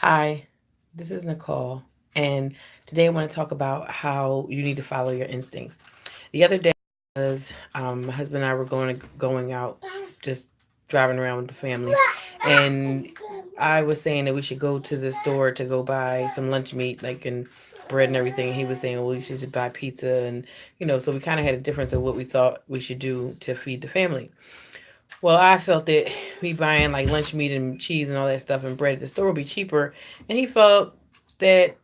Hi, this is Nicole, and today I want to talk about how you need to follow your instincts. The other day was my husband and I were going out, just driving around with the family, and I was saying that we should go to the store to go buy some lunch meat, like and bread and everything. He was saying, well, we should just buy pizza, and so we kind of had a difference of what we thought we should do to feed the family. Well, I felt that me buying like lunch meat and cheese and all that stuff and bread at the store would be cheaper, and he felt that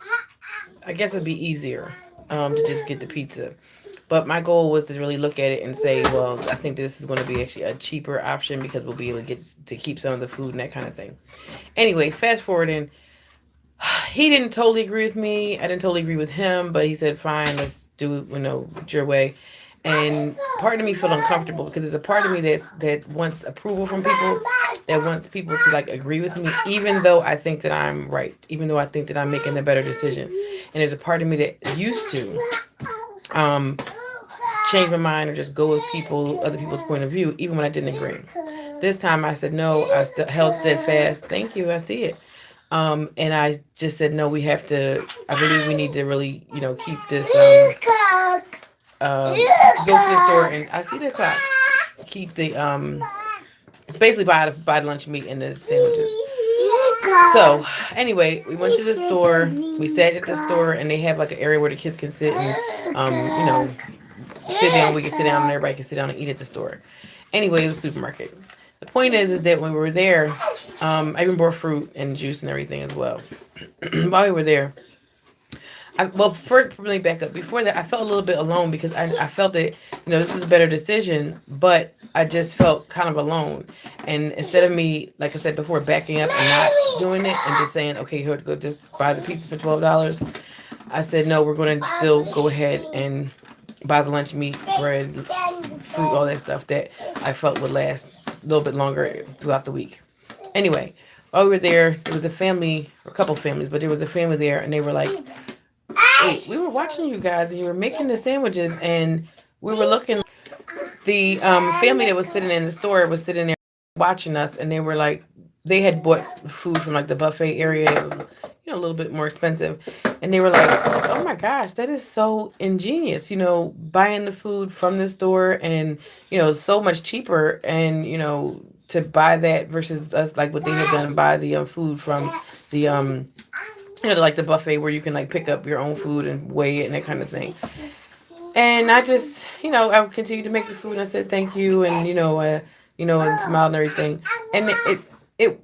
I guess it'd be easier to just get the pizza. But my goal was to really look at it and say, well, I think this is going to be actually a cheaper option because we'll be able to get to keep some of the food and that kind of thing. Anyway, fast forwarding, he didn't totally agree with me. I didn't totally agree with him, but he said, "Fine, let's do it, your way." And part of me felt uncomfortable because there's a part of me that wants approval from people, that wants people to like agree with me, even though I think that I'm right, even though I think that I'm making the better decision. And there's a part of me that used to um, change my mind or just go with other people's point of view, even when I didn't agree. This time I said no. I held steadfast. Thank you. I see it. And I just said no. We have to. I believe we need to really, keep this. Go to the store and I see the clock. Keep the basically buy the lunch meat and the sandwiches. So anyway, we went to the store. We sat at the store and they have like an area where the kids can sit and sit down. We can sit down and everybody can sit down and eat at the store. Anyway, it's a supermarket. The point is that when we were there, I even bought fruit and juice and everything as well. While we were there, well, first, let me back up. Before that, I felt a little bit alone because I felt that, this was a better decision, but I just felt kind of alone. And instead of me, like I said before, backing up and not doing it and just saying, okay, here, go just buy the pizza for $12, I said, no, we're going to still go ahead and buy the lunch meat, bread, fruit, all that stuff that I felt would last a little bit longer throughout the week. Anyway, while we were there was a family, or a couple families, but there was a family there, and they were like, wait, we were watching you guys, and you were making the sandwiches, and we were looking. The family that was sitting in the store was sitting there watching us, and they were like, they had bought food from like the buffet area. It was, a little bit more expensive, and they were like, "Oh my gosh, that is so ingenious!" Buying the food from the store, and so much cheaper, and to buy that versus us like what they had done, buy the food from the like the buffet where you can like pick up your own food and weigh it and that kind of thing. And I just, I continued to make the food and I said thank you and and smiled and everything. And it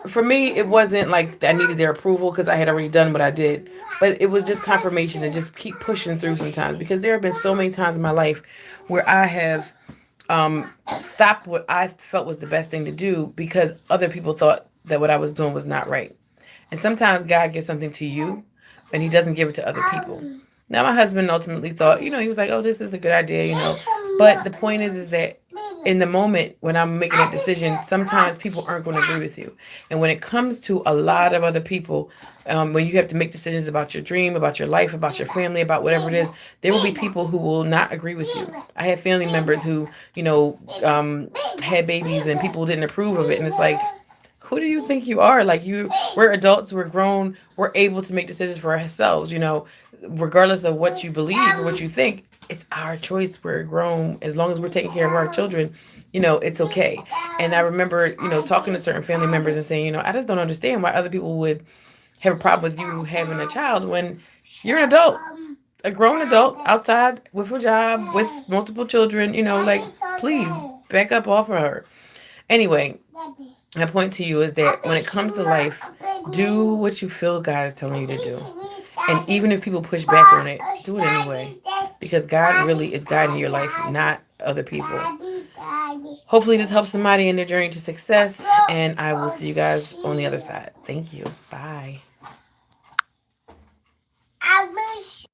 for me it wasn't like I needed their approval because I had already done what I did, but it was just confirmation to just keep pushing through sometimes because there have been so many times in my life where I have stopped what I felt was the best thing to do because other people thought that what I was doing was not right. And sometimes God gives something to you and he doesn't give it to other people. Now my husband ultimately thought, he was like, "Oh, this is a good idea." But the point is that in the moment when I'm making a decision, sometimes people aren't going to agree with you. And when it comes to a lot of other people, when you have to make decisions about your dream, about your life, about your family, about whatever it is, there will be people who will not agree with you. I have family members who, had babies and people didn't approve of it. And it's like, who do you think you are? Like we're adults, we're grown, we're able to make decisions for ourselves, regardless of what you believe or what you think. It's our choice. We're grown. As long as we're taking care of our children, it's okay. And I remember, talking to certain family members and saying, I just don't understand why other people would have a problem with you having a child when you're an adult, a grown adult outside with a job, with multiple children, like, please back up off of her. Anyway, my point to you is that when it comes to life, do what you feel God is telling you to do. And even if people push back on it, do it anyway. Because God really is guiding your life, not other people. Hopefully, this helps somebody in their journey to success. And I will see you guys on the other side. Thank you. Bye.